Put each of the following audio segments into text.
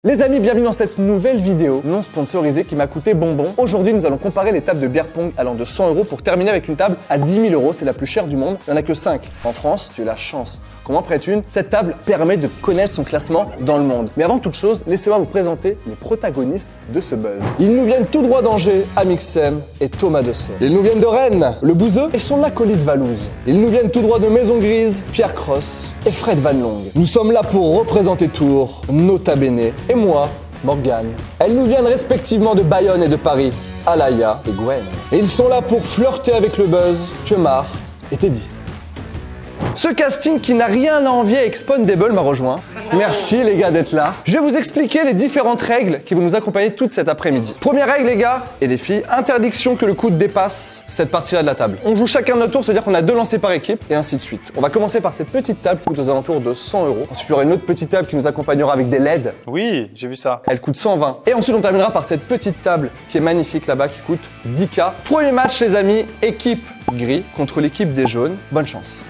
Les amis, bienvenue dans cette nouvelle vidéo non sponsorisée qui m'a coûté bonbon. Aujourd'hui, nous allons comparer les tables de bière pong allant de 100 € pour terminer avec une table à 10 000 €. C'est la plus chère du monde. Il n'y en a que 5 en France. J'ai eu la chance qu'on m'en prête une. Cette table permet de connaître son classement dans le monde. Mais avant toute chose, laissez-moi vous présenter les protagonistes de ce buzz. Ils nous viennent tout droit d'Angers, Amixem et Thomas Dessay. Ils nous viennent de Rennes, le Bouzeux et son acolyte Valouz. Ils nous viennent tout droit de Maison Grise, Pierre Cross et Fred Van Long. Nous sommes là pour représenter Tours, Nota Bene et moi, Morgane. Elles nous viennent respectivement de Bayonne et de Paris, Alaya et Gwen. Et ils sont là pour flirter avec le buzz, Kemar et Teddy. Ce casting qui n'a rien à envier à Expandable m'a rejoint. Merci les gars d'être là. Je vais vous expliquer les différentes règles qui vont nous accompagner toute cet après-midi. Première règle les gars et les filles, interdiction que le coude dépasse cette partie-là de la table. On joue chacun de notre tour, c'est-à-dire qu'on a 2 lancers par équipe et ainsi de suite. On va commencer par cette petite table qui coûte aux alentours de 100 €. Ensuite il y aura une autre petite table qui nous accompagnera avec des LED. Oui, j'ai vu ça. Elle coûte 120. Et ensuite on terminera par cette petite table qui est magnifique là-bas qui coûte 10K. Premier match les amis, équipe gris contre l'équipe des jaunes. Bonne chance.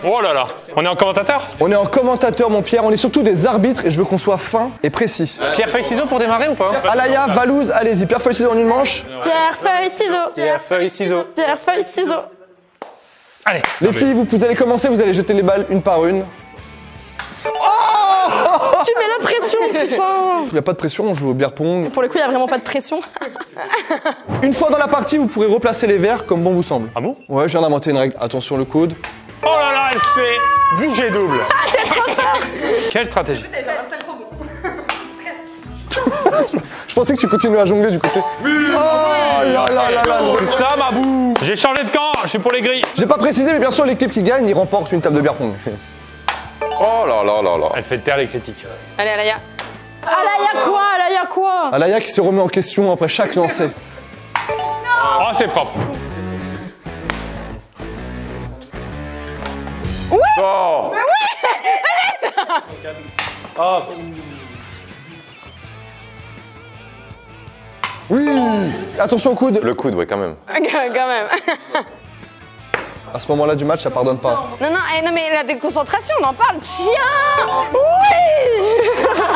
Oh là là, on est en commentateur? On est en commentateur mon Pierre, on est surtout des arbitres et je veux qu'on soit fin et précis. Pierre, feuille, ciseaux pour démarrer ou pas? Alaya, Valouz, allez-y, pierre, feuille, ciseaux en une manche. Pierre, feuille, ciseaux. Pierre, feuille, ciseaux. Pierre, feuille, ciseaux. Allez. Les filles, vous allez commencer, vous allez jeter les balles une par une. Tu mets la pression, putain. Il n'y a pas de pression, on joue au beer pong. Pour le coup, il n'y a vraiment pas de pression. Une fois dans la partie, vous pourrez replacer les verres comme bon vous semble. Ah bon? Ouais, je viens d'inventer une règle. Attention le coude. Oh là là, elle fait bouger double. Ah, t'es trop fort. Quelle stratégie? Je pensais que tu continuais à jongler du côté. Oui. Oh là là là là. C'est ça, ma boue. J'ai changé de camp, je suis pour les grilles. J'ai pas précisé, mais bien sûr, l'équipe qui gagne, il remporte une table de beer pong. Oh là là là là. Elle fait taire les critiques. Allez, Alaya. Alaya quoi? Alaya quoi? Alaya qui se remet en question après chaque lancer. Oh, c'est propre. Oh. Oh. Oui. Attention au coude. Le coude, ouais, quand même. Quand même. À ce moment-là du match, ça pardonne pas. Non, non, mais la déconcentration, on en parle. Tiens. Oui.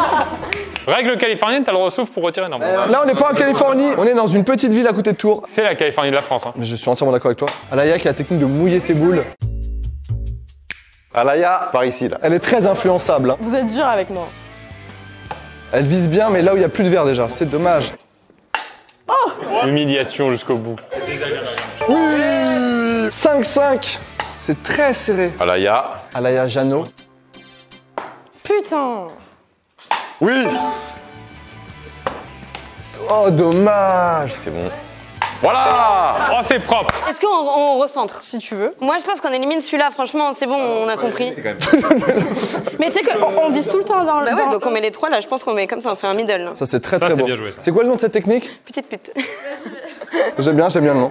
Règle californienne, t'as le droit au souffle pour retirer. Non, bon. Là, on n'est pas en Californie, on est dans une petite ville à côté de Tours. C'est la Californie de la France. Hein. Mais je suis entièrement d'accord avec toi. Alaya qui a la technique de mouiller ses boules. Alaya, par ici, là. Elle est très influençable. Hein. Vous êtes dur avec moi. Elle vise bien, mais là où il n'y a plus de verre déjà, c'est dommage. Humiliation jusqu'au bout. Oui 5-5. C'est très serré. Alaya. Alaya Jeannot. Putain. Oui. Oh, dommage. C'est bon. Voilà. Oh, c'est propre. Est-ce qu'on recentre? Si tu veux. Moi, je pense qu'on élimine celui-là. Franchement, c'est bon, on a compris. Mais tu sais qu'on vise tout le temps dans le... Bah ouais, donc on met les 3 là. Je pense qu'on met comme ça, on fait un middle. Ça, c'est très Ça, très c'est beau. bien joué, ça. C'est quoi le nom de cette technique? Petite pute. J'aime bien le nom.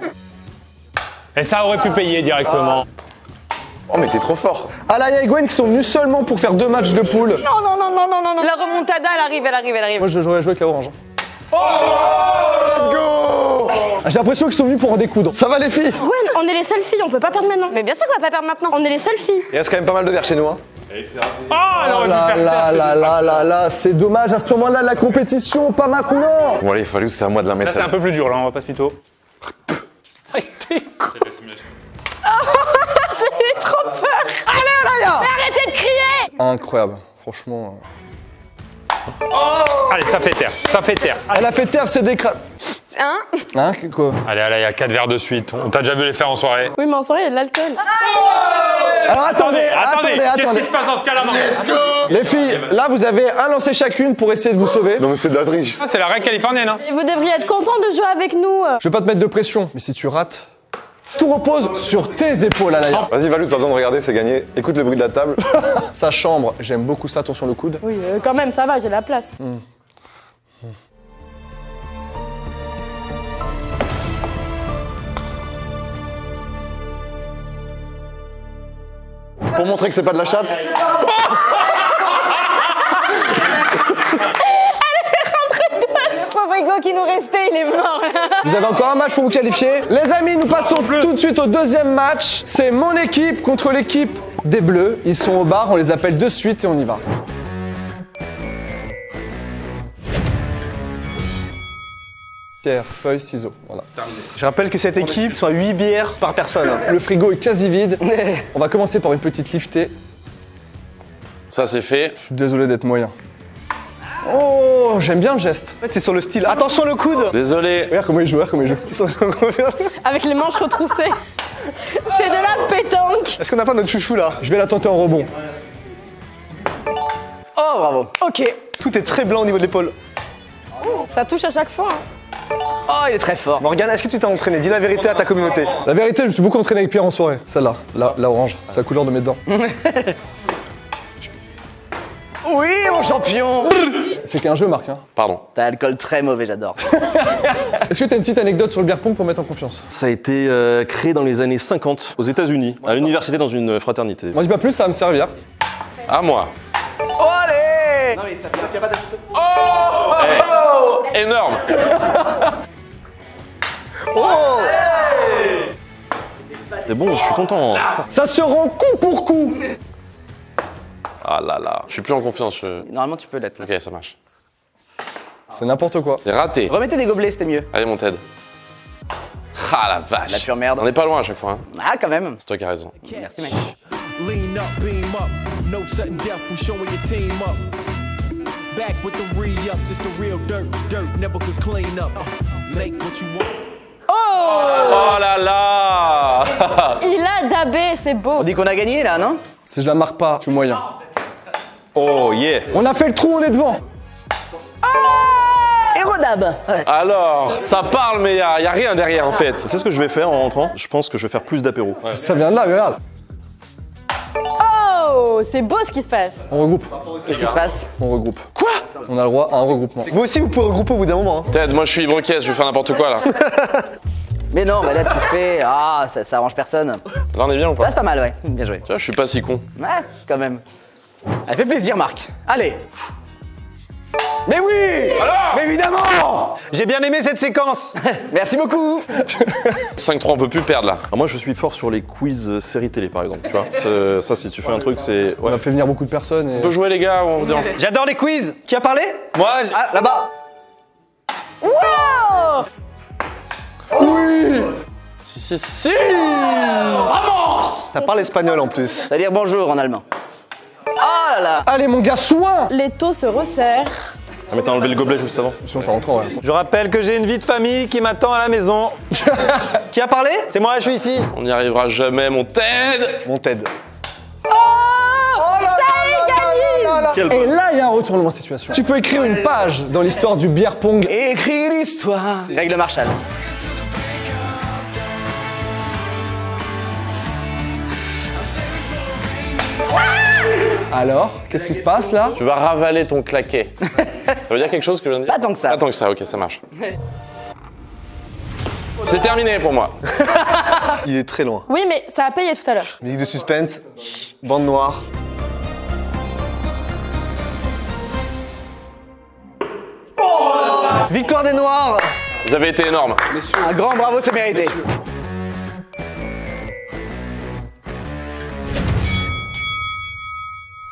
Et ça aurait pu payer directement. Oh, mais t'es trop fort. Alaya et Gwen qui sont venus seulement pour faire 2 matchs de poule. Non. La remontada, elle arrive. Moi, je jouerais jouer avec la orange. Let's go. J'ai l'impression qu'ils sont venus pour en découdre. Ça va les filles? Gwen, on est les seules filles, on peut pas perdre maintenant. Mais bien sûr qu'on va pas perdre maintenant. On est les seules filles. Il reste quand même pas mal de verres chez nous, hein. Oh, elle aurait pu Là faire là taire, là là là là, c'est dommage à ce moment-là de la compétition, pas maintenant. Bon, allez, il fallait, c'est à moi de la Là, mettre. c'est un peu plus dur, là, on va pas se mytho. J'ai trop peur. Allez Alaya. Mais arrêtez de crier. Incroyable, franchement. Allez, ça fait taire. Elle a fait taire ses décrats. Hein? Quoi? Allez, il y a 4 verres de suite. On t'a déjà vu les faire en soirée. Oui, mais en soirée, il y a de l'alcool. Alors attendez. Qu'est-ce qui se passe dans ce cas-là maintenant? Les filles, là vous avez un lancer chacune pour essayer de vous sauver. Non, mais c'est de la triche. Ah, c'est la règle californienne, hein. Et vous devriez être content de jouer avec nous. Je vais pas te mettre de pression, mais si tu rates, tout repose sur tes épaules, Alaya. Vas-y, Valouz, pas besoin de regarder, c'est gagné. Écoute le bruit de la table. Sa chambre, j'aime beaucoup ça, attention le coude. Oui, quand même, ça va, j'ai la place. Pour montrer que c'est pas de la chatte. Pauvre Hugo qui nous restait, il est mort. Vous avez encore un match pour vous qualifier. Les amis, nous passons tout de suite au deuxième match. C'est mon équipe contre l'équipe des Bleus. Ils sont au bar, on les appelle de suite et on y va. Pierre, feuille, ciseaux. Voilà. Je rappelle que cette équipe soit 8 bières par personne. Le frigo est quasi vide. On va commencer par une petite liftée. Ça, c'est fait. Je suis désolé d'être moyen. Oh, j'aime bien le geste. En fait, c'est sur le style. Attention le coude. Désolé. Regarde comment il joue, regarde comment il joue. Avec les manches retroussées. C'est de la pétanque. Est-ce qu'on n'a pas notre chouchou là? Je vais la tenter en rebond. Oh, bravo. Ok. Tout est très blanc au niveau de l'épaule. Ça touche à chaque fois. Hein. Oh, il est très fort. Morgane, est-ce que tu t'es entraîné? Dis la vérité à ta communauté. La vérité, je me suis beaucoup entraîné avec Pierre en soirée. Celle-là, la orange, c'est la couleur de mes dents. Oui, mon champion. C'est qu'un jeu, Marc. Hein. Pardon. T'as l'alcool très mauvais, j'adore. Est-ce que t'as une petite anecdote sur le beer pong pour mettre en confiance? Ça a été créé dans les années 50 aux États-Unis, à l'université dans une fraternité. Moi, dis pas plus, ça va me servir. À moi. Oh, allez. Oh énorme. C'est bon, je suis content. Ça se rend coup pour coup. Ah là là. Je suis plus en confiance. Normalement, tu peux l'être. Là. Ok, ça marche. C'est n'importe quoi. C'est raté. Remettez des gobelets, c'était mieux. Allez, mon Ted. Ah la vache. La pure merde. On n'est pas loin à chaque fois. Hein. Ah, quand même. C'est toi qui as raison. Merci, mec. Lean up, beam up. No sudden death, we showing your team up. Back with the re-ups, it's the real dirt. Dirt never could clean up. Make what you want. Oh là là. Il a dabé, c'est beau. On dit qu'on a gagné, là, non? Si je la marque pas, je suis moyen. Oh yeah. On a fait le trou, on est devant. Hérodab. Alors, ça parle, mais y a rien derrière en fait. Tu sais ce que je vais faire en rentrant? Je pense que je vais faire plus d'apéro. Ça vient de là, regarde. Oh, c'est beau ce qui se passe. On regroupe. Qu'est-ce qui se passe? On regroupe. Quoi? On a le droit à un regroupement. Vous aussi, vous pouvez regrouper au bout d'un moment. Hein. Ted, moi je suis ivre-caisse, je vais faire n'importe quoi là. Mais non, bah là, tu fais... Ah, ça arrange personne. Là on est bien ou Là, pas? c'est pas mal, ouais. Bien joué. Tu vois, je suis pas si con. Ouais, quand même. Ça fait plaisir, Marc. Allez. Mais oui. Alors Mais évidemment. J'ai bien aimé cette séquence. Merci beaucoup. 5-3, on peut plus perdre là. Alors moi je suis fort sur les quiz séries télé par exemple, tu vois. Ça si tu fais un truc c'est... On a fait venir beaucoup de personnes. Et... On peut jouer les gars ou on dérange? J'adore les quiz. Qui a parlé? Moi, Ah, là-bas. Oh, Si. ça parle espagnol en plus. Ça veut dire bonjour en allemand. Oh là là. Allez, mon gars, soin. les taux se resserrent. Ah mais t'as enlevé le gobelet juste avant. Sinon, ça rentre, ouais. Je rappelle que j'ai une vie de famille qui m'attend à la maison. Qui a parlé? C'est moi, je suis ici. On n'y arrivera jamais, mon Ted. Mon Ted. Et là, il y a un retournement de situation. Tu peux écrire une page dans l'histoire du beer pong. Écris l'histoire. Règle Marshall. Alors, qu'est-ce qui se passe là? Tu vas ravaler ton claquet. Ça veut dire quelque chose que je viens de dire? Pas tant que ça. Pas tant que ça, ok, ça marche. C'est terminé pour moi. Il est très loin. Oui, mais ça a payé tout à l'heure. Musique de suspense. Bande noire. Victoire des Noirs. Vous avez été énorme. Un grand bravo, c'est mérité.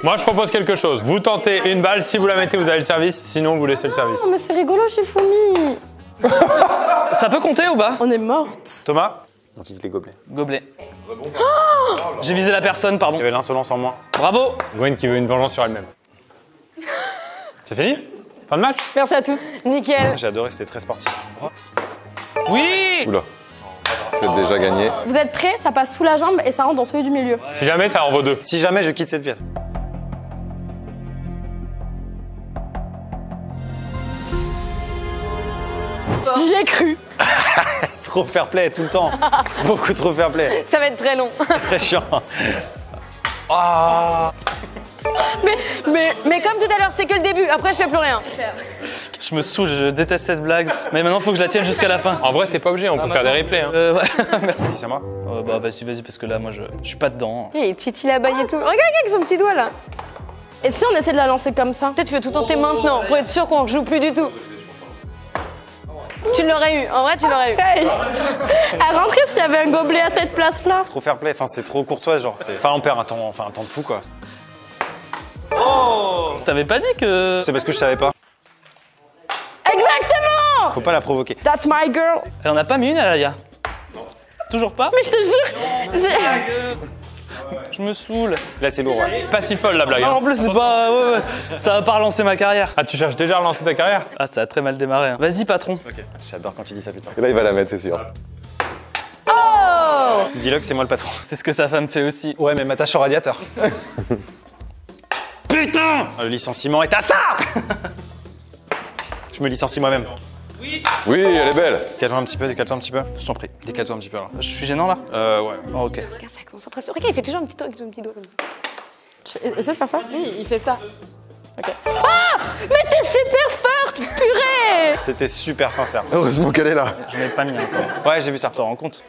Moi, je propose quelque chose. Vous tentez une balle, si vous la mettez, vous avez le service. Sinon, vous laissez le service. Oh, mais c'est rigolo, Shifumi. Ça peut compter ou pas? On est morte. Thomas. On vise les gobelets. Gobelet. J'ai visé la personne, pardon. Il y avait l'insolence en moins. Bravo. Gwen qui veut une vengeance sur elle-même. C'est fini? Fin de match? Merci à tous. Nickel. J'ai adoré, c'était très sportif. Oui. Oula. Peut-être déjà gagné. Vous êtes prêts? Ça passe sous la jambe et ça rentre dans celui du milieu. Si jamais, ça en vaut 2. Si jamais je quitte cette pièce. J'y ai cru. Trop fair play tout le temps. Beaucoup trop fair play. Ça va être très long. Très chiant. Ah. Mais comme tout à l'heure, c'est que le début. Après, je fais plus rien. Je me saoule, je déteste cette blague. Mais maintenant, faut que je la tienne jusqu'à la fin. En vrai, t'es pas obligé, on peut faire des replays. Hein. Ouais, merci. C'est moi. Bah vas-y, parce que là, moi, je suis pas dedans. Et Titi la baille et tout. Regarde avec son petit doigt là. Et si on essaie de la lancer comme ça? Peut-être tu veux tout tenter maintenant pour être sûr qu'on rejoue plus du tout. Tu l'aurais eu, en vrai tu l'aurais eu. Hey. À rentrer s'il y avait un gobelet à cette place-là. Trop fair play, enfin c'est trop courtois genre. Enfin on perd un temps de fou quoi. Oh. T'avais pas dit que... C'est parce que je savais pas. Exactement. Faut pas pas la provoquer. That's my girl. Elle en a pas mis une, Alaya? Toujours pas? Mais je te jure, Je me saoule. Là, c'est lourd, ouais. Pas si folle la blague. Non, en plus, c'est pas. Ouais, ouais. Ça va pas relancer ma carrière. Ah, tu cherches déjà à relancer ta carrière? Ah, ça a très mal démarré. Hein. Vas-y, patron. J'adore quand tu dis ça, putain. Et là, il va la mettre, c'est sûr. Oh! Dis-le que c'est moi le patron. C'est ce que sa femme fait aussi. Ouais, mais m'attache au radiateur. Putain! Le licenciement est à ça! Je me licencie moi-même. Oui, elle est belle. Décale-toi un petit peu, décale-toi un petit peu. Je t'en prie. Décale-toi un petit peu là. Je suis gênant là? Ouais. Oh, ok. Regarde sa concentration. Regarde, il fait toujours un petit doigt avec son petit doigt comme ça. Essaie de faire ça? Oui, il fait ça. Ok. Ah! Mais t'es super forte, purée! C'était super sincère. Heureusement qu'elle est là. Je n'ai pas mis encore. Ouais, j'ai vu ça. Tu t'en rends compte?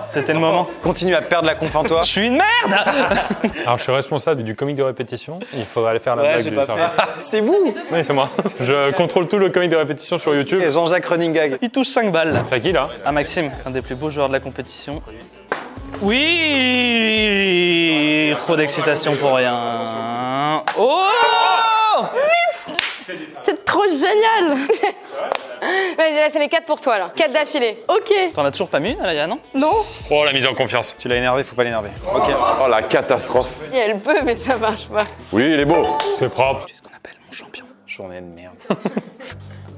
C'était le moment. Continue à perdre la conf en toi. Je suis une merde! Alors, je suis responsable du comique de répétition. Il faudrait aller faire la Ouais, blague j'ai du pas serveur. C'est vous! Oui, c'est moi. Je contrôle tout le comique de répétition sur YouTube. Et Jean-Jacques Running Gag. Il touche 5 balles. C'est à qui, là? Ah, Maxime, un des plus beaux joueurs de la compétition. Oui! Trop d'excitation pour rien. Oh! C'est trop génial! Vas-y, là, c'est les 4 pour toi, là. 4 d'affilée. Ok. T'en as toujours pas mis une, Alaya, non? Non? Oh, la mise en confiance. Tu l'as énervé, faut pas l'énerver. Ok. Oh, la catastrophe. Si elle peut, mais ça marche pas. Oui, il est beau. C'est propre. C'est ce qu'on appelle mon champion. Journée de merde.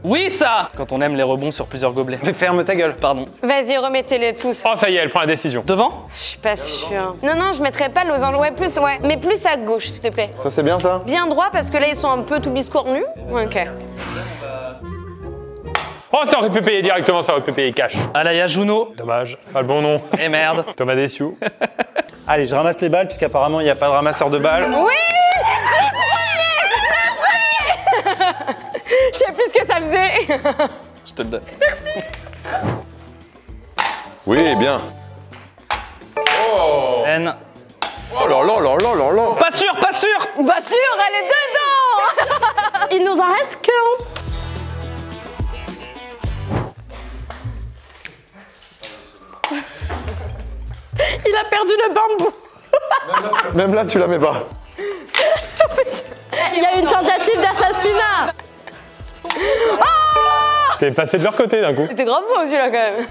Oui, ça! Quand on aime les rebonds sur plusieurs gobelets. Ferme ta gueule. Pardon. Vas-y, remettez-les tous. Oh, ça y est, elle prend la décision. Devant? Je suis pas sûre. Non, je mettrais pas le losange. Ouais, plus, ouais. Mais plus à gauche, s'il te plaît. Ça, c'est bien, ça? Bien droit, parce que là, ils sont un peu tout biscornus. Ok. Oh, ça aurait pu payer directement, ça aurait pu payer cash. Alaya Juno. Dommage. Pas le bon nom. Et merde. Thomas Dessiou. Allez, je ramasse les balles, puisqu'apparemment, il n'y a pas de ramasseur de balles. Oui! Le premier! Je sais plus ce que ça faisait. Je te le donne. Oui, bien. N. Oh là là là là là là. Pas sûr, pas sûr! Bah sûr, elle est dedans. Il nous en reste qu'un. Il a perdu le bambou. Même là, tu la mets pas. Il y a une tentative d'assassinat. T'es passé de leur côté d'un coup. C'était grave beau celui-là quand même.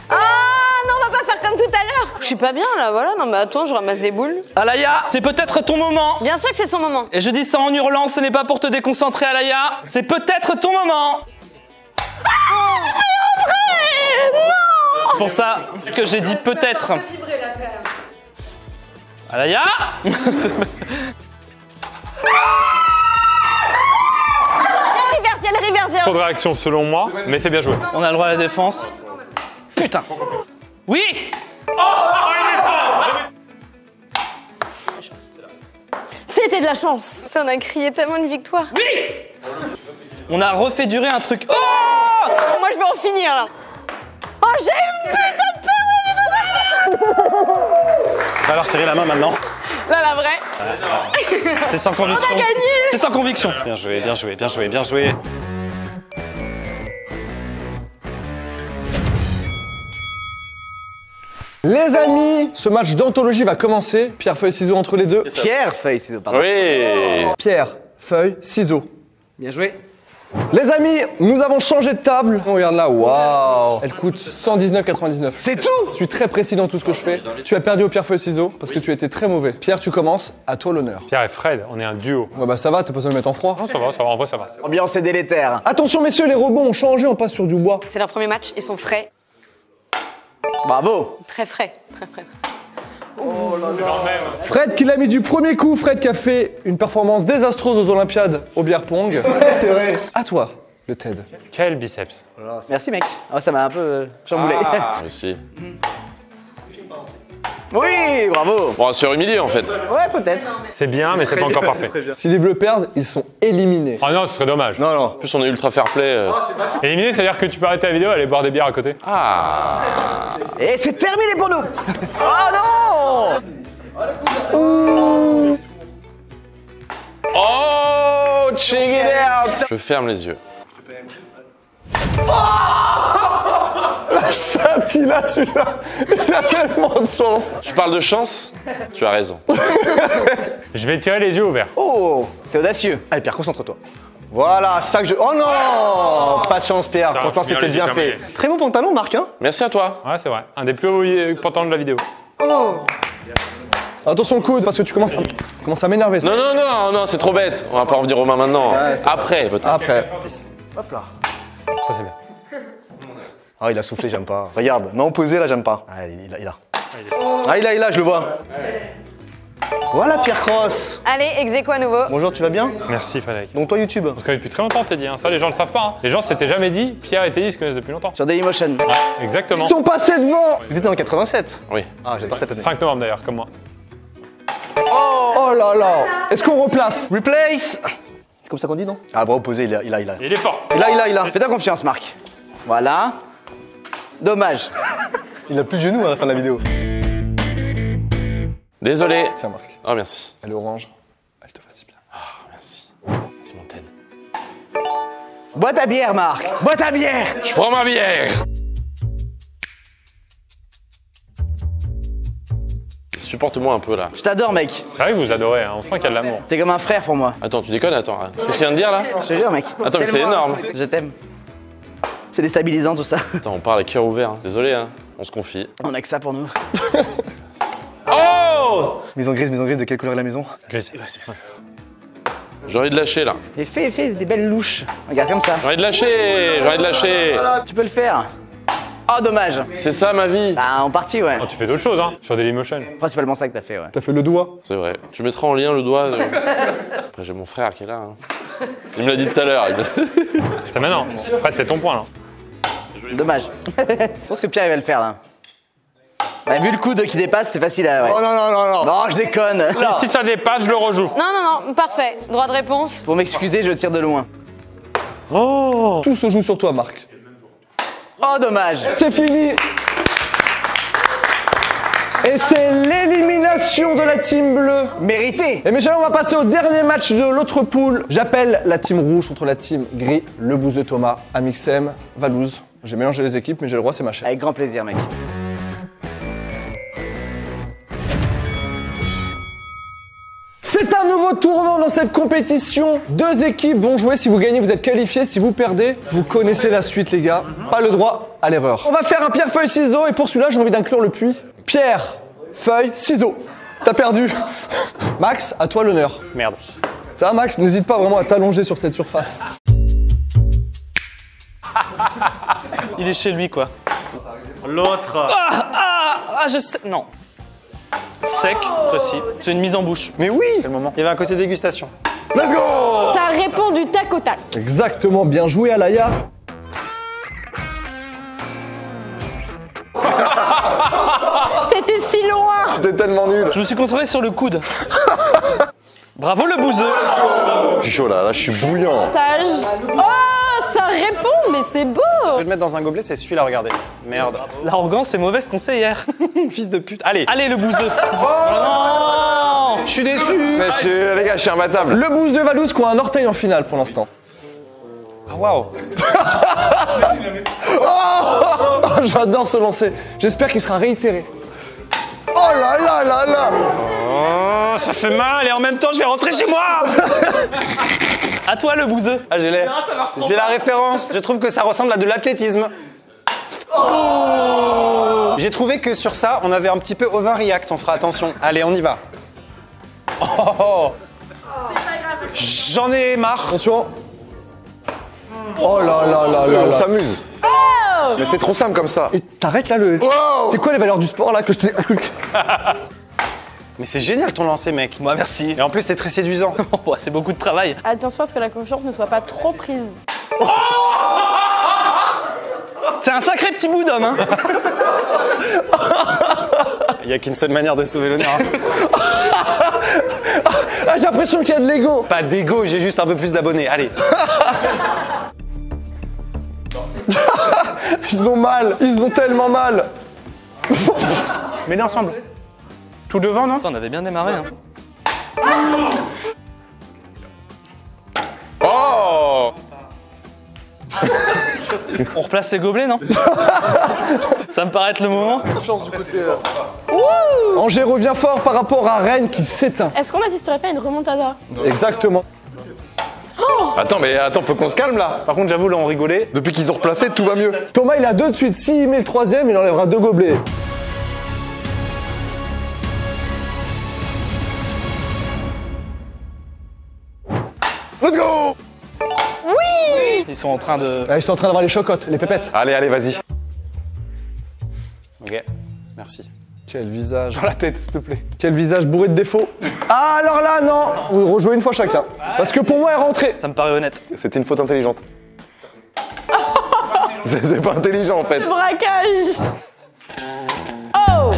Ah non, on va pas faire comme tout à l'heure. Je suis pas bien là, voilà. Non mais attends, je ramasse des boules. Alaya, c'est peut-être ton moment. Bien sûr que c'est son moment. Et je dis ça en hurlant, ce n'est pas pour te déconcentrer, Alaya. C'est peut-être ton moment. C'est pour ça que j'ai dit peut-être. Alaya. Il y a le reverse. Trop de réaction selon moi, mais c'est bien joué. On a le droit à la défense. Putain. Oui. C'était de la chance. Putain, on a crié tellement une victoire. On a refait durer un truc. Oh. Moi, je vais en finir là. Oh, j'ai une putain de peur. Va leur serrer la main maintenant. Là, la vraie. C'est sans conviction. On a gagné. C'est sans conviction. Bien joué, bien joué, bien joué, bien joué. Les amis, ce match d'anthologie va commencer. Pierre, feuille, ciseaux entre les deux. Pierre, feuille, ciseaux, pardon. Oui. Pierre, feuille, ciseaux. Bien joué. Les amis, nous avons changé de table. Oh, regarde là, waouh. Elle coûte 119,99. C'est tout. Je suis très précis dans tout ce que je fais. Tu as perdu au pierre, feuille, ciseaux parce que tu étais très mauvais. Pierre, tu commences. À toi l'honneur. Pierre et Fred, on est un duo. Ouais, bah ça va, t'as pas besoin de mettre en froid. Non, ça va, en vrai, ça va. Ambiance est délétère. Attention messieurs, les rebonds ont changé, on passe sur du bois. C'est leur premier match, ils sont frais. Bravo. Très frais, très frais. Fred qui l'a mis du premier coup, Fred qui a fait une performance désastreuse aux Olympiades au beer pong. Ouais, c'est vrai. À toi, le TED. Quel biceps. Merci mec. Oh, ça m'a un peu chamboulé. Aussi. Oui, bravo. Bon, c'est humilié en fait. Ouais, peut-être. C'est bien, mais c'est pas encore parfait. Si les bleus perdent, ils sont éliminés. Oh non, ce serait dommage. Non, non. En plus, on est ultra fair play. Éliminer, c'est-à-dire que tu peux arrêter la vidéo et aller boire des bières à côté. Ah. Et c'est terminé pour nous. Oh non. Oh, check it out. Je ferme les yeux. Chat, il a celui-là. Il a tellement de chance. Je parle de chance. Tu as raison. Je vais tirer les yeux ouverts. Oh, c'est audacieux. Allez Pierre, concentre-toi. Voilà, c'est ça que je... Oh non, pas de chance Pierre, Ça, pourtant je suis c'était bien bien fait. léger, Très beau pantalon Marc, hein. Merci à toi. Ouais, c'est vrai. Un des plus hauts portants de la vidéo. Attention le coude, parce que tu commences à m'énerver. ça. Non, c'est trop bête. On va pas revenir aux mains maintenant. Après, peut-être. Après. Hop là. Ça, c'est bien. Ah il a soufflé, j'aime pas. Regarde, main opposée là, j'aime pas. Ah il a. Ah il a, je le vois. Voilà Pierre Cross. Allez, ex-aequo à nouveau. Bonjour, tu vas bien? Merci, Frédéric. Donc toi YouTube. On se connaît depuis très longtemps, Teddy. Hein. Ça, les gens le savent pas. Hein. Les gens s'étaient jamais dit. Pierre et Teddy se connaissent depuis longtemps. Sur Dailymotion. Ouais, exactement. Ils sont passés devant. Vous étiez en 87? Oui. Ah j'adore cette année. 5 novembre d'ailleurs, comme moi. Oh là là. Est-ce qu'on replace? Replace. C'est comme ça qu'on dit non? Ah bras opposé, il a. Il est fort. Il a. Fais-toi confiance, Marc. Voilà. Dommage. Il a plus de genoux à la fin de la vidéo. Désolé. Tiens Marc, Oh, merci. elle est orange. Elle te va si bien. Merci. Merci, mon Ted. Bois ta bière, Marc. Bois ta bière. Je prends ma bière. Supporte-moi un peu là. Je t'adore, mec. C'est vrai que vous adorez. Hein. On sent qu'il y a de l'amour. T'es comme un frère pour moi. Attends, tu déconnes, attends. Qu'est-ce qu'il vient de dire là? Je te jure, mec. Attends, mais c'est Tellement. énorme. Je t'aime. C'est déstabilisant tout ça. Attends, on parle à cœur ouvert. Hein. Désolé, hein. On se confie. On a que ça pour nous. Oh! Maison grise, de quelle couleur est la maison? Gris. J'ai envie de lâcher là. Et fais des belles louches. Regarde comme ça. J'ai envie de lâcher. Tu peux le faire. Oh, dommage. C'est ça ma vie. Bah, en partie, ouais. Oh, tu fais d'autres choses, hein. Sur Dailymotion. Principalement ça que t'as fait, ouais. T'as fait le doigt. C'est vrai. Tu mettras en lien le doigt. Après, j'ai mon frère qui est là. Hein. Il me l'a dit tout à l'heure. C'est maintenant. Après, c'est ton point, là. Dommage. Je pense que Pierre, il va le faire, là. Bah, vu le coude qui dépasse, c'est facile à... Ouais. Oh non. Non, je déconne. Si ça dépasse, je le rejoue. Non, parfait. Droit de réponse. Pour m'excuser, je tire de loin. Tout se joue sur toi Marc. Oh, dommage. C'est fini. Et c'est l'élimination de la team bleue. Mérité. Et messieurs, on va passer au dernier match de l'autre poule. J'appelle la team rouge contre la team gris. Le Boost de Thomas, Amixem, Valouz. J'ai mélangé les équipes, mais j'ai le droit, c'est ma chaîne. Avec grand plaisir, mec. C'est un nouveau tournant dans cette compétition. Deux équipes vont jouer. Si vous gagnez, vous êtes qualifiés. Si vous perdez, vous connaissez la suite, les gars. Pas le droit à l'erreur. On va faire un pierre, feuille, ciseaux. Et pour celui-là, j'ai envie d'inclure le puits. Pierre, feuille, ciseaux. T'as perdu. Max, à toi l'honneur. Merde. Ça va, Max? N'hésite pas vraiment à t'allonger sur cette surface. Il est chez lui, quoi. L'autre. Je sais. Non. Sec, précis. C'est une mise en bouche. Mais oui. Il y avait un côté dégustation. Let's go! Ça répond du tac au tac. Exactement, bien joué, Alaya. C'était si loin. T'es tellement nul. Je me suis concentré sur le coude. Bravo le bouseux. Je suis chaud là, je suis bouillant. Sage. Oh, ça répond, mais c'est beau. Je vais le mettre dans un gobelet, c'est celui-là, regardez. Merde. L'arrogance, c'est mauvais ce qu'on sait hier. Fils de pute. Allez. Allez, le bouseux. Je suis déçu. Les gars, je suis imbattable. Le Boost de Valouz qui a un orteil en finale pour l'instant. Ah waouh. Oh, j'adore ce lancer. J'espère qu'il sera réitéré. Oh là là là là. Oh, ça fait mal et en même temps, je vais rentrer chez moi. À toi le bouseux. Ah, j'ai la référence. Je trouve que ça ressemble à de l'athlétisme. Oh. J'ai trouvé que sur ça, on avait un petit peu overreact. On fera attention. Allez, on y va. Oh. J'en ai marre. Attention. Oh là là là là On là. s'amuse. Mais c'est trop simple comme ça. Et t'arrêtes là le... Wow. C'est quoi les valeurs du sport là que je t'ai inculqué? Mais c'est génial ton lancer, mec. Moi, merci. Et en plus, t'es très séduisant. Oh, c'est beaucoup de travail. Attention à ce que la confiance ne soit pas trop prise. C'est un sacré petit bout d'homme, hein. Il n'y a qu'une seule manière de sauver l'honneur. Ah, j'ai l'impression qu'il y a de l'ego. Pas d'ego, j'ai juste un peu plus d'abonnés. Allez. Ils ont mal. Ils ont tellement mal. Mets-les ensemble. Tout devant, non? Attends, on avait bien démarré, hein. Oh. On replace ces gobelets, non? Ça me paraît être le moment. Angers revient fort par rapport à Rennes qui s'éteint. Est-ce qu'on n'assisterait pas à une remontada? Exactement. Attends, mais attends, faut qu'on se calme là. Par contre, j'avoue, là, on rigolait. Depuis qu'ils ont replacé, tout va mieux. Thomas, il a 2 de suite. S'il met le 3e, il enlèvera 2 gobelets. Let's go! Ils sont en train de... Ils sont en train d'avoir les chocottes, les pépettes. Allez, allez, vas-y. Ok, merci. Quel visage. Dans la tête, s'il te plaît. Quel visage bourré de défauts. Ah, alors là, non. Vous rejouez une fois chacun. Parce que pour moi, elle est rentrée. Ça me paraît honnête. C'était une faute intelligente. C'est pas intelligent en fait. Le braquage. Oh.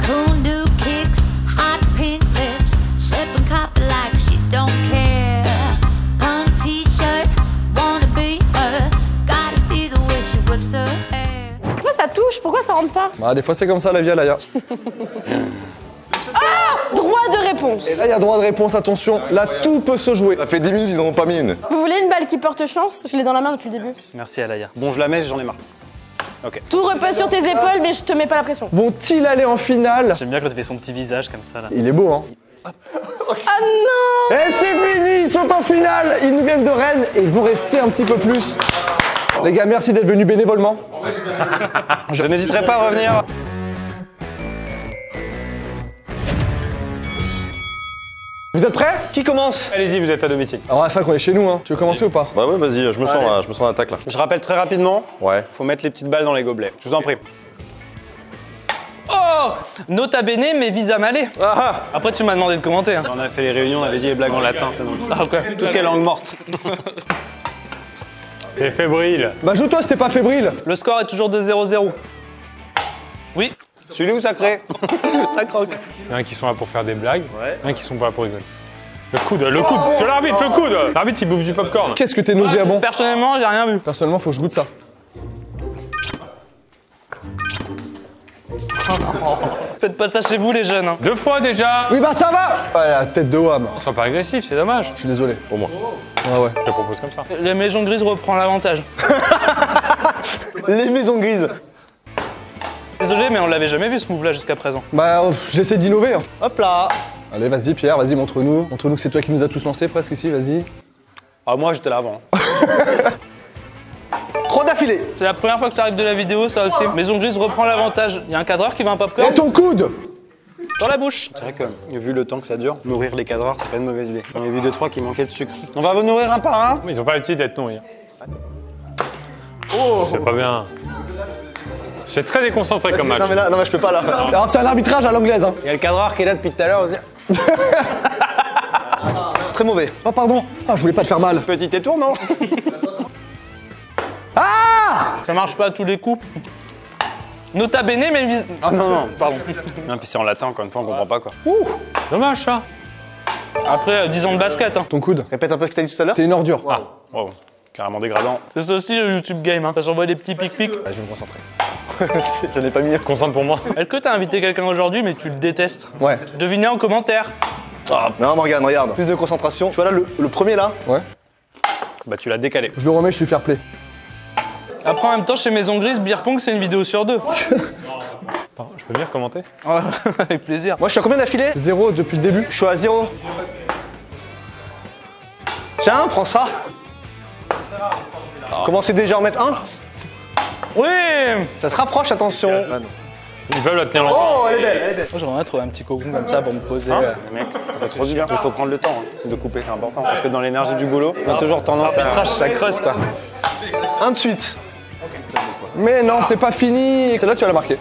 Cool new kicks, hot pink lips, sipping coffee like she don't care. Punk t-shirt, wanna be her, gotta see the way she whips her hair. Pourquoi ça touche? Pourquoi ça rentre pas? Bah, des fois, c'est comme ça la vie, Alaya. Ah! Droit de réponse. Et là, il y a droit de réponse, attention. Là, tout peut se jouer. Ça fait 10 minutes, ils en ont pas mis une. Vous voulez une balle qui porte chance? Je l'ai dans la main depuis le début. Merci, Alaya. Bon, je la mets, j'en ai marre. Ok. Tout repose sur tes épaules, mais je te mets pas la pression. Vont-ils aller en finale? J'aime bien quand tu fais son petit visage comme ça, là. Il est beau, hein? Ah non! Et c'est fini, ils sont en finale. Ils nous viennent de Rennes et ils vont rester un petit peu plus. Les gars, merci d'être venus bénévolement. Je n'hésiterai pas à revenir. Vous êtes prêts? Qui commence? Allez-y, vous êtes à domicile. Alors, c'est vrai qu'on est chez nous, hein. Tu veux commencer ou pas? Bah ouais, vas-y, je me sens en attaque là. Je rappelle très rapidement, Ouais. faut mettre les petites balles dans les gobelets. Je vous en prie. Oh! Nota bene, mais visa malé. Après, tu m'as demandé de commenter. Hein. On a fait les réunions, on avait dit les blagues en latin, c'est non. Ah, ok. Tout ce qui est langue morte. C'est fébrile. Bah, joue-toi, c'était pas fébrile. Le score est toujours de 0-0. Oui. Celui où ça crée? Ça croque. Il y en a qui sont là pour faire des blagues, il y en a qui sont pas là pour rigoler. Le coude, c'est l'arbitre, le coude. L'arbitre, il bouffe du popcorn. Qu'est-ce que t'es nauséabond? Personnellement, j'ai rien vu. Personnellement, faut que je goûte ça. Faites pas ça chez vous, les jeunes. Hein. 2 fois déjà. Oui, bah ça va. Ouais, la tête de Wam. Sois pas agressif, c'est dommage. Je suis désolé. Pour moi. Ah ouais. Je te propose comme ça. La maison grise reprend l'avantage. Les maisons grises. Désolé, mais on l'avait jamais vu ce move-là jusqu'à présent. Bah, j'essaie d'innover. Hein. Hop là. Allez, vas-y, Pierre, vas-y, montre-nous. Montre-nous que c'est toi qui nous as tous lancés presque ici, vas-y. Ah, moi j'étais là avant. 3 d'affilée. C'est la première fois que ça arrive de la vidéo, ça aussi. Maison grise reprend l'avantage. Il y a un cadreur qui veut un popcorn. Et ton coude. Dans la bouche. C'est vrai que, vu le temps que ça dure, nourrir les cadreurs, c'est pas une mauvaise idée. J'en ai vu 2-3 qui manquaient de sucre. On va vous nourrir un par un. Ils ont pas l'habitude d'être nourris. Oh, c'est pas bien. C'est très déconcentré comme match. Non mais je peux pas là. Alors c'est un arbitrage à l'anglaise. Hein. Il y a le cadreur qui est là depuis tout à l'heure aussi. Très mauvais. Oh pardon. Ah, je voulais pas te faire mal. Petit détour, non? Ah! Ça marche pas à tous les coups. Nota bene, mais... Ah non, non. Pardon. Non, puis c'est en latin, encore une fois, on comprend pas quoi. Dommage ça. Après 10 ans de basket. Hein. Ton coude. Répète un peu ce que t'as dit tout à l'heure. T'es une ordure. Ah, wow. Carrément dégradant. C'est ça aussi le YouTube game. Hein. Ça s'envoie des petits pic-pic. Je vais me concentrer. Je n'ai pas mis. Concentre pour moi. Est-ce que t'as invité quelqu'un aujourd'hui, mais tu le détestes? Ouais. Devinez en commentaire. Non, Morgane, regarde. Plus de concentration. Tu vois là, le premier là. Ouais. Bah tu l'as décalé. Je le remets, je suis fair play. Après, en même temps, chez Maison Grise, Beer Pong, c'est une vidéo sur 2. Je peux venir commenter? Avec plaisir. Moi, je suis à combien d'affilée? 0 depuis le début. Je suis à 0. Tiens, prends ça. Commencez déjà à en mettre un. Oui. Ça se rapproche, attention. Ils peuvent la tenir longtemps. Oh, elle est belle, elle est belle. Moi, j'aimerais bien trouver un petit cocon comme ça pour me poser. Mec, ça fait trop du bien. Il faut prendre le temps de couper, c'est important. Parce que dans l'énergie du boulot, on a toujours tendance à... Trash, ça creuse, quoi. Un de suite. Mais non, c'est pas fini. Celle-là, tu vas la marquer.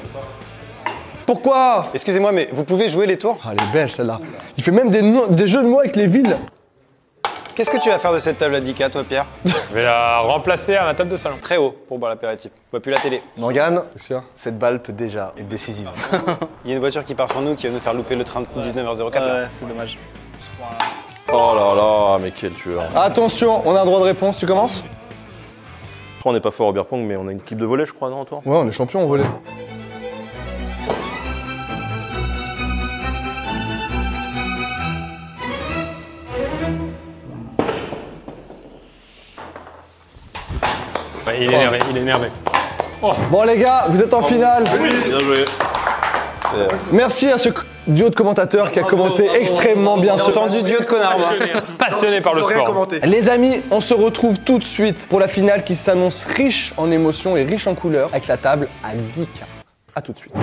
Pourquoi? Excusez-moi, mais vous pouvez jouer les tours? Ah, elle est belle celle-là. Il fait même des jeux de mots avec les villes. Qu'est-ce que tu vas faire de cette table à 10K, toi, Pierre? Je vais la remplacer à ma table de salon. Très haut pour boire l'apéritif. On voit plus la télé. Morgane, C'est sûr. cette balle peut déjà être décisive. Il y a une voiture qui part sur nous qui va nous faire louper le train de 19h04 là. Ouais, c'est dommage. Oh là là, mais quel tueur. Attention, on a un droit de réponse, tu commences? Après, on n'est pas fort au beer pong, mais on a une équipe de volley, je crois, non, toi? Ouais, on est champion en volley. Ouais, il est énervé, il est énervé. Bon les gars, vous êtes en finale. Bien joué. Merci à ce duo de commentateurs qui a commenté extrêmement bien ce Entendu duo de connards, moi. Passionné par le sport. Les amis, on se retrouve tout de suite pour la finale qui s'annonce riche en émotions et riche en couleurs avec la table à 10K. A tout de suite.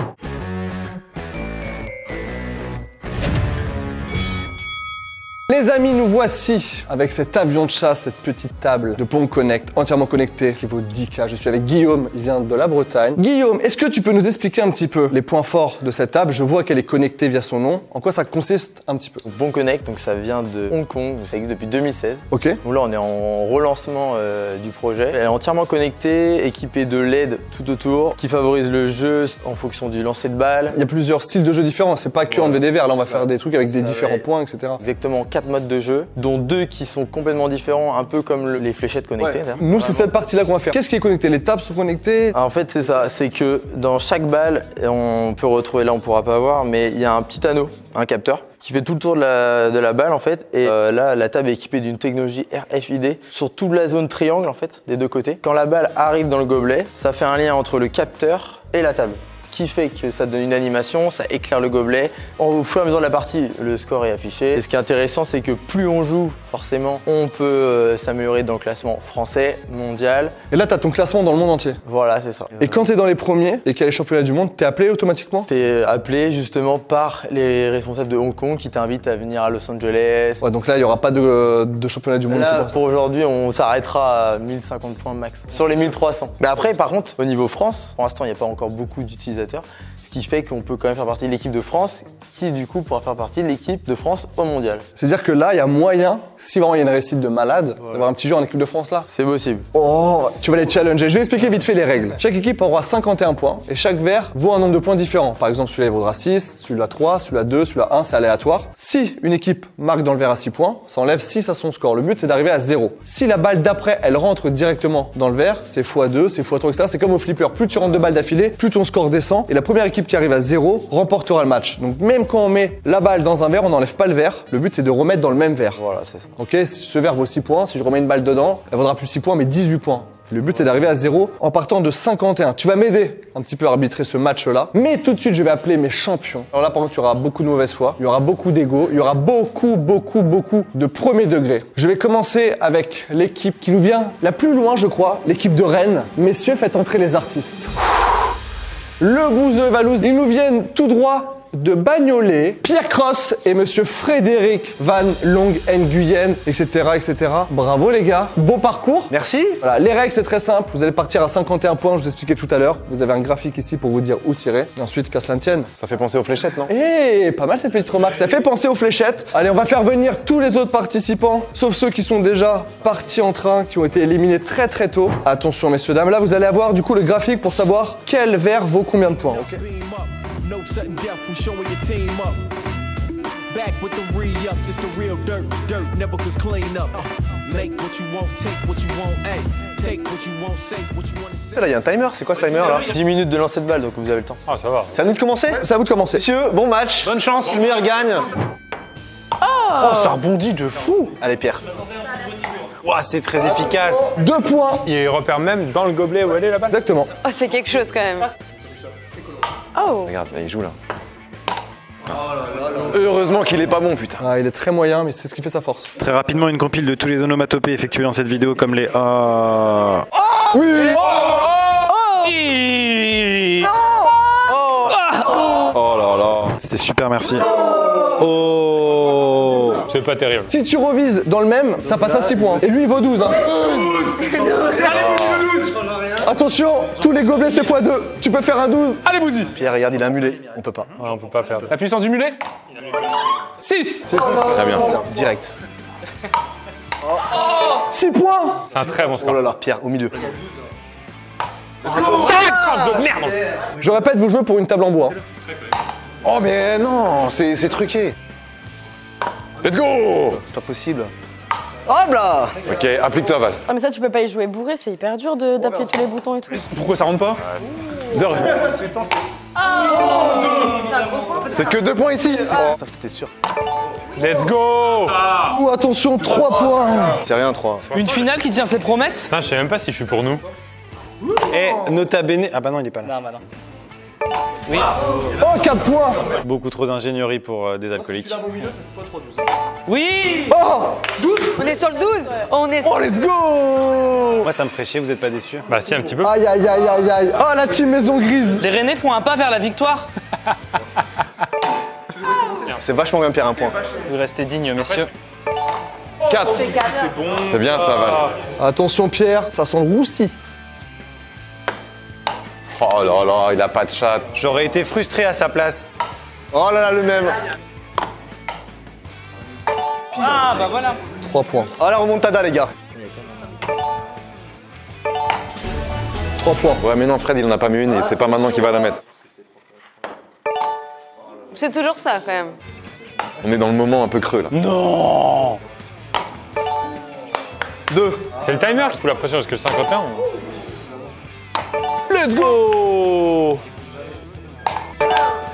Les amis, nous voici avec cet avion de chasse, cette petite table de Pong Connect entièrement connectée qui vaut 10K. Je suis avec Guillaume, il vient de la Bretagne. Guillaume, est-ce que tu peux nous expliquer un petit peu les points forts de cette table? Je vois qu'elle est connectée via son nom. En quoi ça consiste un petit peu? Pong Connect, donc ça vient de Hong Kong, ça existe depuis 2016. Ok. Donc là, on est en relancement du projet. Elle est entièrement connectée, équipée de LED tout autour, qui favorise le jeu en fonction du lancer de balle. Il y a plusieurs styles de jeux différents, c'est pas que en VDVR. Là, on va faire des trucs avec des différents points, etc. Exactement, 4 modes de jeu, dont 2 qui sont complètement différents, un peu comme les fléchettes connectées. Ouais. Nous, c'est cette partie-là qu'on va faire. Qu'est-ce qui est connecté? Les tables sont connectées? En fait, c'est ça, c'est que dans chaque balle, on peut retrouver, là on pourra pas voir, mais il y a un petit anneau, un capteur, qui fait tout le tour de la balle en fait. Et là, la table est équipée d'une technologie RFID sur toute la zone triangle en fait, des deux côtés. Quand la balle arrive dans le gobelet, ça fait un lien entre le capteur et la table, qui fait que ça donne une animation, ça éclaire le gobelet. Au fur et à mesure de la partie, le score est affiché. Et ce qui est intéressant, c'est que plus on joue, forcément, on peut s'améliorer dans le classement français, mondial. Et là, tu as ton classement dans le monde entier. Voilà, c'est ça. Et quand tu es dans les premiers et qu'il y a les championnats du monde, tu es appelé automatiquement? Tu es appelé justement par les responsables de Hong Kong qui t'invitent à venir à Los Angeles. Ouais, donc là, il n'y aura pas de championnat du monde. Là, pour aujourd'hui, on s'arrêtera à 1050 points max, sur les 1300. Mais après, par contre, au niveau France, pour l'instant, il n'y a pas encore beaucoup d'utilisateurs. Ce qui fait qu'on peut quand même faire partie de l'équipe de France, qui du coup pourra faire partie de l'équipe de France au mondial. C'est-à-dire que là, il y a moyen, si vraiment il y a une réussite de malade, d'avoir un petit joueur en équipe de France là. C'est possible. Oh, tu vas les challenger. Je vais expliquer vite fait les règles. Chaque équipe aura 51 points et chaque verre vaut un nombre de points différent. Par exemple, celui-là il vaudra 6, celui-là 3, celui-là 2, celui-là 1, c'est aléatoire. Si une équipe marque dans le verre à 6 points, ça enlève 6 à son score. Le but c'est d'arriver à 0. Si la balle d'après, elle rentre directement dans le verre, c'est x2, c'est x3, etc. C'est comme au flipper. Plus tu rentres 2 balles d'affilée, plus ton score descend et la première équipe qui arrive à 0 remportera le match. Donc même quand on met la balle dans un verre, on n'enlève pas le verre. Le but c'est de remettre dans le même verre. Voilà, c'est ça. Ok, ce verre vaut 6 points. Si je remets une balle dedans, elle vaudra plus 6 points mais 18 points. Le but c'est d'arriver à 0 en partant de 51. Tu vas m'aider un petit peu à arbitrer ce match-là. Mais tout de suite, je vais appeler mes champions. Alors là, par contre, il y aura beaucoup de mauvaise foi. Il y aura beaucoup d'ego. Il y aura beaucoup de premier degré. Je vais commencer avec l'équipe qui nous vient la plus loin, je crois. L'équipe de Rennes. Messieurs, faites entrer les artistes. Le Bouzeux Valouz, ils nous viennent tout droit de Bagnolet, Pierre Cross et monsieur Frédéric Van Long Nguyen, etc., etc. Bravo les gars, beau parcours. Merci. Voilà, les règles c'est très simple, vous allez partir à 51 points, je vous expliquais tout à l'heure. Vous avez un graphique ici pour vous dire où tirer. Et ensuite, qu'à cela ne tienne. Ça fait penser aux fléchettes, non? Eh, pas mal cette petite remarque, ça fait penser aux fléchettes. Allez, on va faire venir tous les autres participants, sauf ceux qui sont déjà partis en train, qui ont été éliminés très tôt. Attention messieurs, dames, là vous allez avoir du coup le graphique pour savoir quel verre vaut combien de points, ok? No sudden death, we showing your team up. Back with the re-ups, it's the real dirt, never could clean up. Make what you want, take what you want, hey. Take what you want, say what you want to say. Là, il y a un timer, c'est quoi ce timer là? 10 minutes de lancer de balle, donc vous avez le temps. Ah, ça va. C'est à nous de commencer? C'est à vous de commencer. Messieurs, bon match. Bonne chance. Le meilleur gagne. Oh, ça rebondit de fou. Allez, Pierre. Ouah, c'est très efficace. 2 points. Il repère même dans le gobelet où elle est la balle. Exactement. Oh, c'est quelque chose quand même. Oh. Regarde, il joue là. Heureusement qu'il est pas bon, putain. Ah, il est très moyen, mais c'est ce qui fait sa force. Très rapidement, une compile de tous les onomatopées effectués dans cette vidéo, comme les Oui. Oh là là. C'était super, merci. Oh. C'est pas terrible. Si tu revises dans le même, ça passe à 6 points. Et lui, il vaut 12. Hein. Attention, tous les gobelets, c'est x2. Tu peux faire un 12. Allez, Boudy. Pierre, regarde, il a un mulet. On peut pas. Ouais, on peut pas perdre. La puissance du mulet 6. Très bien. Direct. 6 points. C'est un très bon score. Oh là là, Pierre, au milieu. Merde. Je répète, vous jouez pour une table en bois. Oh, mais non, c'est truqué. Let's go. C'est pas possible. Hop là. Ok, applique-toi Val. Ah mais ça tu peux pas y jouer bourré, c'est hyper dur d'appuyer tous les boutons et tout. Pourquoi ça rentre pas? C'est que 2 points ici. Oh. Sauf que t'es sûr. Let's go. Ouh, attention, 3 points. C'est rien, 3. Une finale qui tient ses promesses? Putain, je sais même pas si je suis pour nous. Et nota bene. Ah bah non, il est pas là. Non, bah non. Oui. Oh, 4 points. Beaucoup trop d'ingénierie pour des alcooliques. Oui. Oh, 12. On est sur le 12. On est sur... Oh, let's go. Moi, ça me ferait chier, vous êtes pas déçus? Bah si, un petit peu. Aïe, aïe, aïe, aïe, aïe. Oh, la team maison grise. Les Rennais font un pas vers la victoire. C'est vachement bien, Pierre, un point. Vous restez dignes, messieurs. 4. C'est bien ça, Val. Attention, Pierre, ça sent le roussi. Oh là là, il a pas de chat. J'aurais été frustré à sa place. Oh là là, le même. Ah, bah voilà. 3 points. Ah, la remontada, les gars. 3 points. Ouais, mais non, Fred, il en a pas mis une et c'est pas maintenant qu'il va la mettre. C'est toujours ça, quand même. On est dans le moment un peu creux, là. Non. 2. C'est le timer qui fout la pression parce que le 51. Let's go.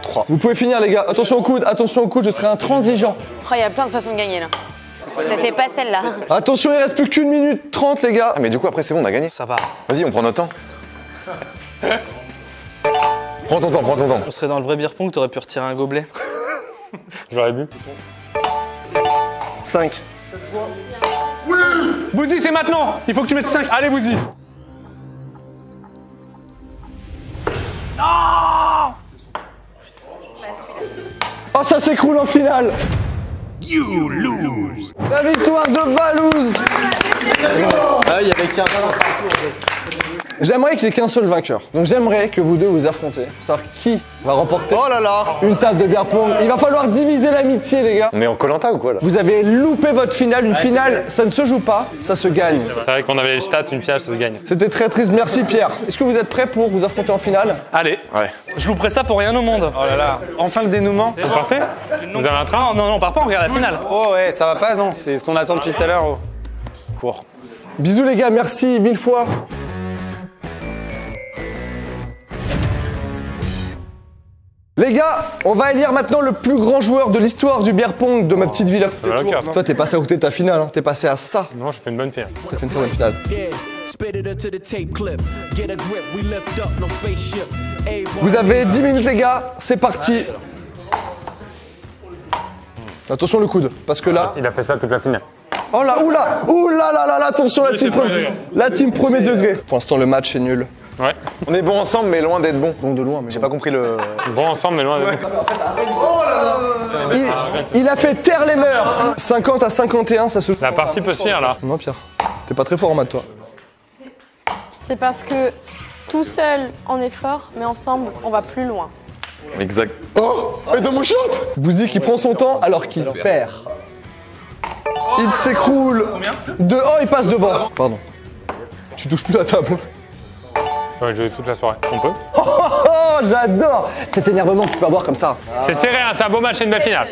3. Vous pouvez finir, les gars. Attention au coude, je serai intransigeant. Oh, il y a plein de façons de gagner, là. C'était pas celle-là. Attention, il reste plus qu'1 minute 30, les gars. Ah, mais du coup, après, c'est bon, on a gagné. Ça va. Vas-y, on prend notre temps. Prends ton temps, prends ton temps. On serait dans le vrai beer pong, t'aurais pu retirer un gobelet. J'aurais bu. 5. Bouzy, c'est maintenant. Il faut que tu mettes 5. Allez, Bouzy. Oh, ça s'écroule en finale. You lose. La victoire de Valouz. Ah, il y avait qu'un. J'aimerais qu'il n'y ait qu'un seul vainqueur. Donc j'aimerais que vous deux vous affrontiez. Pour savoir qui va remporter une table de bière pong. Il va falloir diviser l'amitié, les gars. On est en Koh-Lanta ou quoi, là? Vous avez loupé votre finale. Une finale, ça ne se joue pas, ça se gagne. C'est vrai qu'on avait les stats, une pièce, ça se gagne. C'était très triste. Merci, Pierre. Est-ce que vous êtes prêts pour vous affronter en finale? Allez. Ouais. Je louperai ça pour rien au monde. Oh là là. Enfin le dénouement. Vous partez? Vous avez un train? Non, on part pas, on regarde la finale. Oh ouais, ça va pas, non. C'est ce qu'on attend depuis tout à l'heure. Oh. Cours. Bisous, les gars. Merci 1000 fois. Les gars, on va élire maintenant le plus grand joueur de l'histoire du beer pong de ma petite ville. Toi, t'es passé à côté de ta finale, hein. T'es passé à ça. Non, je fais une bonne finale. T'as fait une très bonne finale. Vous avez 10 minutes, les gars. C'est parti. Attention le coude, parce que là... Il a fait ça toute la finale. Oh là, oula là, attention la team premier degré. Pour l'instant, le match est nul. Ouais. On est bons ensemble, mais loin d'être bons. Bon, de loin, mais J'ai pas compris le. Bon ensemble, mais loin d'être bons. Il a fait taire les mœurs. 50 à 51, ça se joue. La partie peut se finir, là. Non, Pierre. T'es pas très fort en maths, toi. C'est parce que tout seul, on est fort, mais ensemble, on va plus loin. Exact. Oh, mais dans mon short. Bouzy qui prend son temps alors qu'il perd. Il s'écroule. Oh, il passe devant. Pardon. Tu touches plus la table. Ouais, jouer toute la soirée. On peut? Oh, j'adore cet énervement que tu peux avoir comme ça. C'est serré, hein, c'est un beau match et une belle finale.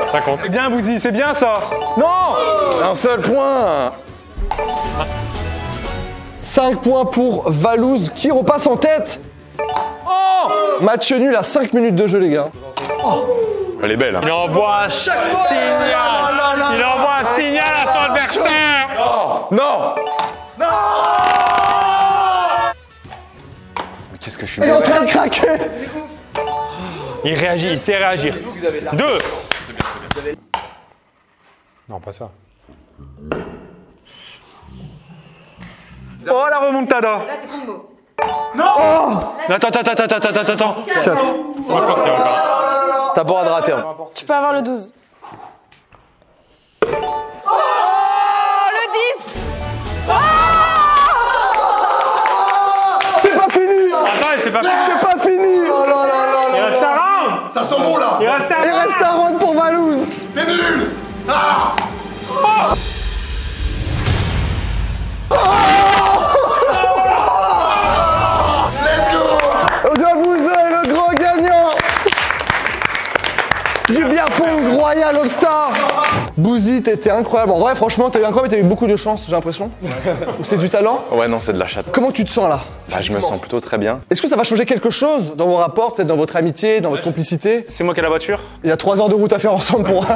Ça compte. C'est bien, Bouzy, c'est bien ça. Non. Un seul point. 5 points pour Valouz qui repasse en tête. Oh, match nul à 5 minutes de jeu, les gars. Oh. Elle est belle. Hein. Il envoie un signal. Il envoie un signal à son adversaire. Oh, non. Non. Mais qu'est-ce que je suis Il est en train de craquer. Il réagit, il sait réagir. 2. Non, pas ça. Oh, la remontada. Là, c'est combo. Non. Oh. Attends. 4. Moi, je pense qu'il y a encore. T'as pas le droit de rater. Hein. Tu peux avoir le 12. Oh, le 10. C'est pas fini. Attends, c'est pas fini. C'est pas fini. Oh là là là. Il reste un round. Ça sent bon, là. Il reste un round pour Valouz. T'es nul. Ah. Oh. Let's go. Odobouzo est le grand gagnant du beer pong Royal All Star Bouzy, t'étais incroyable. En vrai, franchement, t'as eu incroyable, t'as eu beaucoup de chance, j'ai l'impression. Ou c'est du talent? Ouais, non, c'est de la chatte. Comment tu te sens là? Bah, je me sens plutôt très bien. Est-ce que ça va changer quelque chose dans vos rapports, peut-être dans votre amitié, dans votre complicité? C'est moi qui ai la voiture. Il y a 3 heures de route à faire ensemble pour...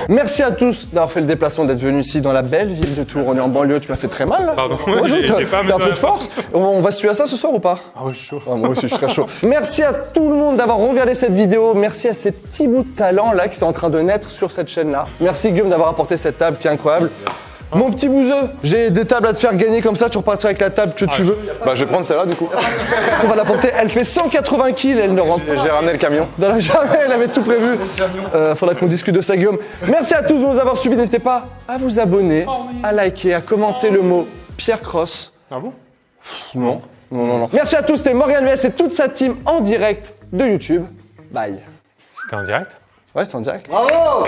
Merci à tous d'avoir fait le déplacement, d'être venus ici dans la belle ville de Tours. On est en banlieue, tu m'as fait très mal là. Pardon, Ouais, j'ai pas t'as un peu de force. On va se tuer à ça ce soir ou pas? Ah ouais, je suis chaud. Ouais, moi aussi, je suis très chaud. Merci à tout le monde d'avoir regardé cette vidéo. Merci à ces petits bouts de talent là qui sont en train de naître sur cette chaîne là. Merci Guillaume d'avoir apporté cette table qui est incroyable. Mon petit bouseux, j'ai des tables à te faire gagner comme ça, tu repartiras avec la table que tu veux. Bah, je vais prendre celle-là du coup. On va la porter, elle fait 180 kilos, elle ne rentre pas. J'ai ramené le camion. Jamais, elle avait tout prévu. Faudra qu'on discute de ça, Guillaume. Merci à tous de nous avoir suivis. N'hésitez pas à vous abonner, à liker, à commenter le mot Pierre Cross. Ah bon? Non. Non. Merci à tous, c'était Morgan VS et toute sa team en direct de YouTube. Bye. C'était en direct? Ouais, c'était en direct. Bravo!